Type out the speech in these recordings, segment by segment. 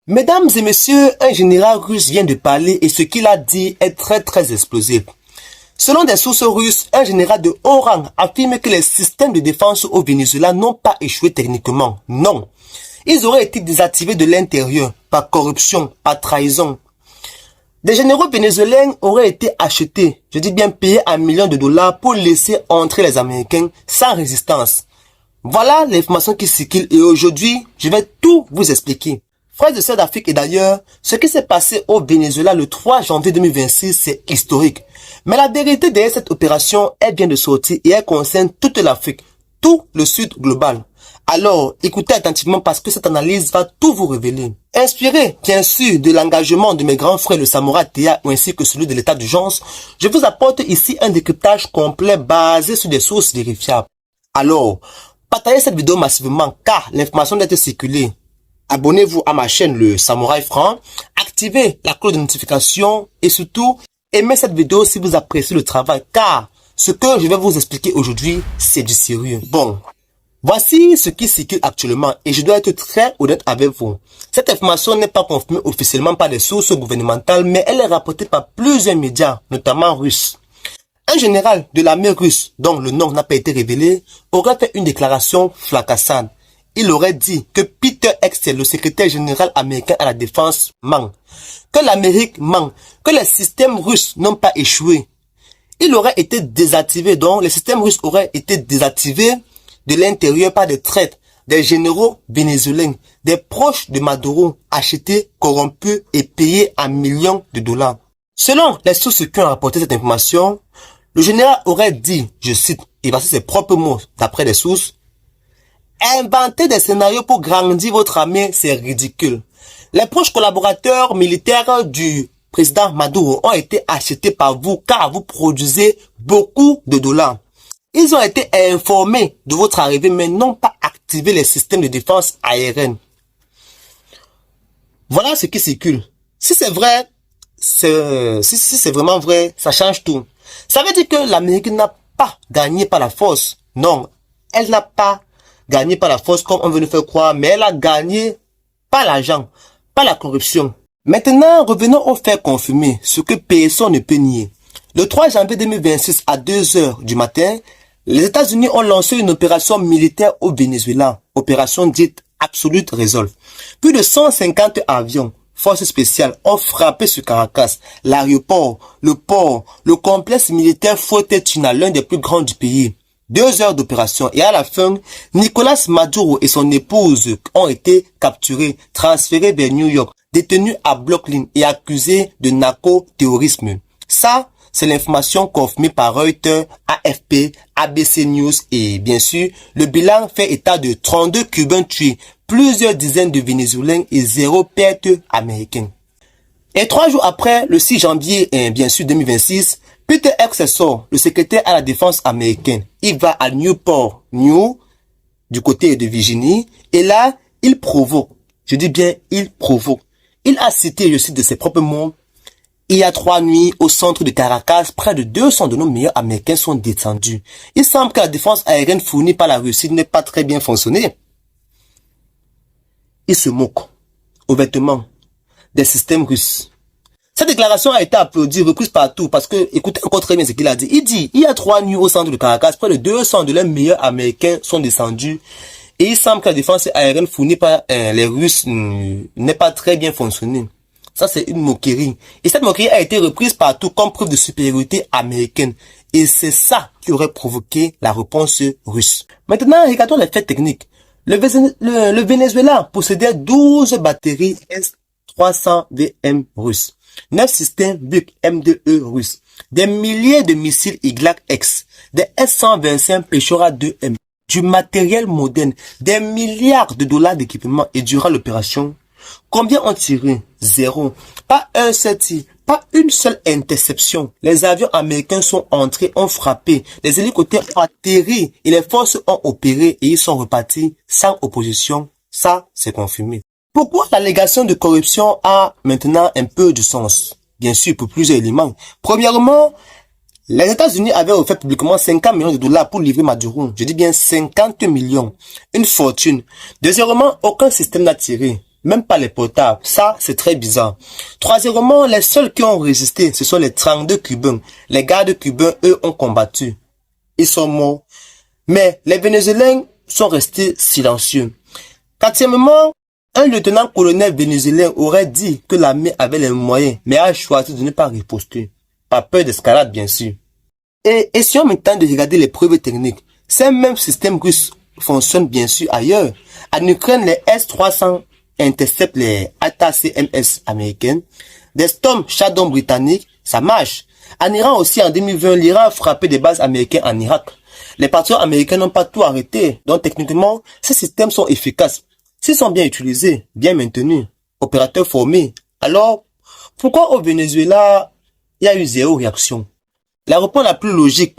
Mesdames et messieurs, un général russe vient de parler et ce qu'il a dit est très explosif. Selon des sources russes, un général de haut rang affirme que les systèmes de défense au Venezuela n'ont pas échoué techniquement. Non. Ils auraient été désactivés de l'intérieur, par corruption, par trahison. Des généraux vénézuéliens auraient été achetés, je dis bien payés $1 million pour laisser entrer les Américains sans résistance. Voilà l'information qui circule et aujourd'hui, je vais tout vous expliquer. Frères et sœurs d'Afrique et d'ailleurs, ce qui s'est passé au Venezuela le 3 janvier 2026, c'est historique. Mais la vérité derrière cette opération, elle vient de sortir et elle concerne toute l'Afrique, tout le sud global. Alors, écoutez attentivement parce que cette analyse va tout vous révéler. Inspiré, bien sûr, de l'engagement de mes grands frères le Samouraï Théa ainsi que celui de l'état d'urgence, je vous apporte ici un décryptage complet basé sur des sources vérifiables. Alors, partagez cette vidéo massivement car l'information doit être circulée. Abonnez-vous à ma chaîne le Samouraï Franc, activez la cloche de notification et surtout, aimez cette vidéo si vous appréciez le travail car ce que je vais vous expliquer aujourd'hui, c'est du sérieux. Bon, voici ce qui circule actuellement et je dois être très honnête avec vous. Cette information n'est pas confirmée officiellement par des sources gouvernementales mais elle est rapportée par plusieurs médias, notamment russes. Un général de l'armée russe, dont le nom n'a pas été révélé, aurait fait une déclaration fracassante. Il aurait dit que Peter Hegseth, le secrétaire général américain à la défense, ment. Que l'Amérique ment. Que les systèmes russes n'ont pas échoué. Il aurait été désactivé, donc les systèmes russes auraient été désactivés de l'intérieur par des traîtres, des généraux vénézuéliens, des proches de Maduro, achetés, corrompus et payés $1 million. Selon les sources qui ont rapporté cette information, le général aurait dit, je cite, et voici ses propres mots d'après les sources, inventer des scénarios pour grandir votre armée, c'est ridicule. Les proches collaborateurs militaires du président Maduro ont été achetés par vous car vous produisez beaucoup de dollars. Ils ont été informés de votre arrivée mais n'ont pas activé les systèmes de défense aérienne. Voilà ce qui circule. Si c'est vrai, si c'est vraiment vrai, ça change tout. Ça veut dire que l'Amérique n'a pas gagné par la force. Non, elle n'a pas gagné par la force comme on veut nous faire croire, mais elle a gagné par l'argent, par la corruption. Maintenant, revenons aux faits confirmés, ce que personne ne peut nier. Le 3 janvier 2026 à 2 heures du matin, les États-Unis ont lancé une opération militaire au Venezuela, opération dite Absolute Resolve. Plus de 150 avions, forces spéciales, ont frappé sur Caracas, l'aéroport, le port, le complexe militaire Fuerte Tuna, l'un des plus grands du pays. 2 heures d'opération et à la fin, Nicolas Maduro et son épouse ont été capturés, transférés vers New York, détenus à Brooklyn et accusés de narco-terrorisme. Ça, c'est l'information confirmée par Reuters, AFP, ABC News et bien sûr, le bilan fait état de 32 Cubains tués, plusieurs dizaines de Vénézuéliens et 0 perte américaine. Et 3 jours après, le 6 janvier, bien sûr 2026, Peter Hegseth, le secrétaire à la défense américaine, il va à Newport News, du côté de Virginie, et là, il provoque. Je dis bien, il provoque. Il a cité, je cite de ses propres mots, il y a 3 nuits, au centre de Caracas, près de 200 de nos meilleurs Américains sont descendus. Il semble que la défense aérienne fournie par la Russie n'est pas très bien fonctionné. Il se moque, ouvertement, des systèmes russes. Cette déclaration a été applaudie, reprise partout, parce que, écoutez encore très bien ce qu'il a dit. Il dit, il y a 3 nuits au centre de Caracas, près de 200 de leurs meilleurs Américains sont descendus. Et il semble que la défense aérienne fournie par les Russes n'est pas très bien fonctionnée. Ça, c'est une moquerie. Et cette moquerie a été reprise partout comme preuve de supériorité américaine. Et c'est ça qui aurait provoqué la réponse russe. Maintenant, regardons les faits techniques. Le Venezuela possédait 12 batteries S-300 VM russes, 9 systèmes Buk M2E russes, des milliers de missiles Igla-X, des S-125 Pechora 2M, du matériel moderne, des milliards de dollars d'équipement et durant l'opération, combien ont tiré? 0. Pas un seul tir, pas une seule interception. Les avions américains sont entrés, ont frappé, les hélicoptères ont atterri et les forces ont opéré et ils sont repartis sans opposition. Ça, c'est confirmé. Pourquoi l'allégation de corruption a maintenant un peu de sens? Bien sûr, pour plusieurs éléments. Premièrement, les États-Unis avaient offert publiquement 50 millions de dollars pour livrer Maduro. Je dis bien 50 millions. Une fortune. Deuxièmement, aucun système n'a tiré. Même pas les portables. Ça, c'est très bizarre. Troisièmement, les seuls qui ont résisté, ce sont les 32 Cubains. Les gardes cubains, eux, ont combattu. Ils sont morts. Mais les Vénézuéliens sont restés silencieux. Quatrièmement, un lieutenant-colonel vénézuélien aurait dit que l'armée avait les moyens, mais a choisi de ne pas riposter. Par peur d'escalade, bien sûr. Et essayons maintenant de regarder les preuves techniques. Ces mêmes systèmes russes fonctionnent bien sûr ailleurs. En Ukraine, les S-300 interceptent les ATACMS américaines. Des Storm Shadow britanniques, ça marche. En Iran aussi, en 2020, l'Iran a frappé des bases américaines en Irak. Les patriotes américains n'ont pas tout arrêté. Donc techniquement, ces systèmes sont efficaces. S'ils sont bien utilisés, bien maintenus, opérateurs formés, alors pourquoi au Venezuela, il y a eu zéro réaction? La réponse la plus logique,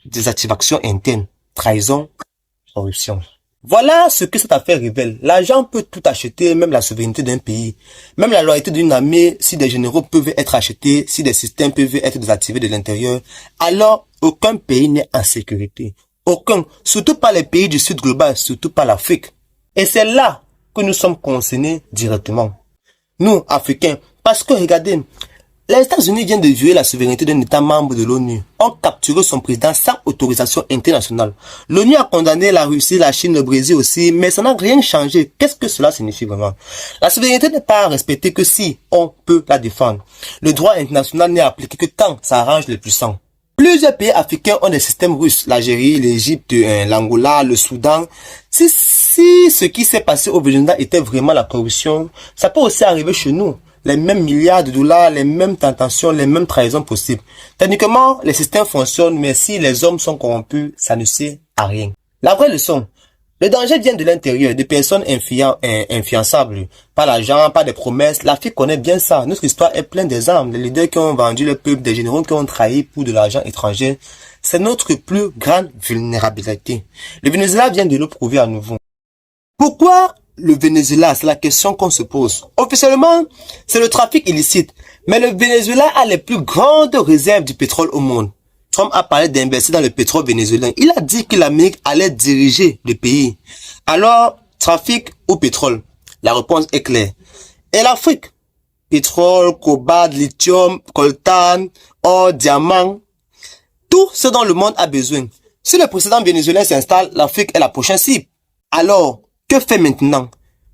désactivation interne, trahison, corruption. Voilà ce que cette affaire révèle. L'argent peut tout acheter, même la souveraineté d'un pays. Même la loyauté d'une armée, si des généraux peuvent être achetés, si des systèmes peuvent être désactivés de l'intérieur, alors aucun pays n'est en sécurité. Aucun. Surtout pas les pays du Sud global, surtout pas l'Afrique. Et c'est là que nous sommes concernés directement. Nous, Africains. Parce que regardez, les États-Unis viennent de violer la souveraineté d'un État membre de l'ONU, ont capturé son président sans autorisation internationale. L'ONU a condamné la Russie, la Chine, le Brésil aussi, mais ça n'a rien changé. Qu'est-ce que cela signifie vraiment? La souveraineté n'est pas respectée que si on peut la défendre. Le droit international n'est appliqué que quand ça arrange les puissants. Plusieurs pays africains ont des systèmes russes, l'Algérie, l'Égypte, l'Angola, le Soudan. Si ce qui s'est passé au Venezuela était vraiment la corruption, ça peut aussi arriver chez nous. Les mêmes milliards de dollars, les mêmes tentations, les mêmes trahisons possibles. Techniquement, les systèmes fonctionnent, mais si les hommes sont corrompus, ça ne sert à rien. La vraie leçon, le danger vient de l'intérieur, des personnes influençables, pas l'argent, pas des promesses. L'Afrique connaît bien ça. Notre histoire est pleine d'exemples. Les leaders qui ont vendu le peuple, des généraux qui ont trahi pour de l'argent étranger. C'est notre plus grande vulnérabilité. Le Venezuela vient de le prouver à nouveau. Pourquoi le Venezuela? C'est la question qu'on se pose. Officiellement, c'est le trafic illicite. Mais le Venezuela a les plus grandes réserves du pétrole au monde. Trump a parlé d'investir dans le pétrole vénézuélien. Il a dit que l'Amérique allait diriger le pays. Alors, trafic ou pétrole? La réponse est claire. Et l'Afrique? Pétrole, cobalt, lithium, coltan, or, diamant. Tout ce dont le monde a besoin. Si le président vénézuélien s'installe, l'Afrique est la prochaine cible. Alors, que fait maintenant?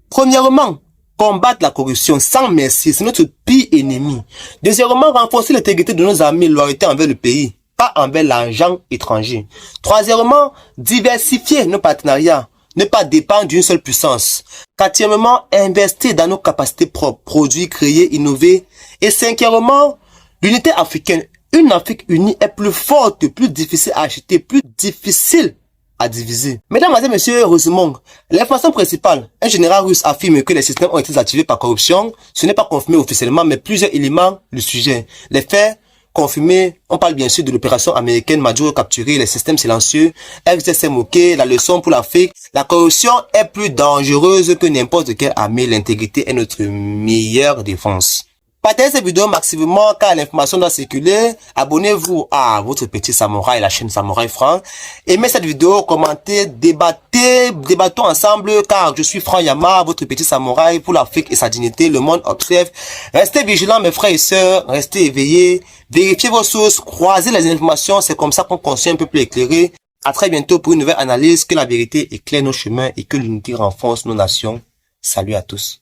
Premièrement, combattre la corruption sans merci, c'est notre pire ennemi. Deuxièmement, renforcer l'intégrité de nos armées, loyauté envers le pays, pas envers l'argent étranger. Troisièmement, diversifier nos partenariats, ne pas dépendre d'une seule puissance. Quatrièmement, investir dans nos capacités propres, produire, créer, innover. Et cinquièmement, l'unité africaine. Une Afrique unie est plus forte, plus difficile à acheter, plus difficile à diviser. Mesdames, et messieurs, heureusement, l'information principale, un général russe affirme que les systèmes ont été activés par corruption. Ce n'est pas confirmé officiellement, mais plusieurs éléments du sujet. Les faits confirmés, on parle bien sûr de l'opération américaine Maduro capturé, les systèmes silencieux, FCC moqué, la leçon pour l'Afrique. La corruption est plus dangereuse que n'importe quelle armée. L'intégrité est notre meilleure défense. Partagez cette vidéo maximum car l'information doit circuler. Abonnez-vous à votre petit samouraï, la chaîne Samouraï Franc. Aimez cette vidéo, commentez, débattons ensemble car je suis Franc Yama, votre petit samouraï pour l'Afrique et sa dignité. Le monde observe. Restez vigilants mes frères et sœurs, restez éveillés. Vérifiez vos sources, croisez les informations, c'est comme ça qu'on construit un peu plus éclairé. À très bientôt pour une nouvelle analyse, que la vérité éclaire nos chemins et que l'unité renforce nos nations. Salut à tous.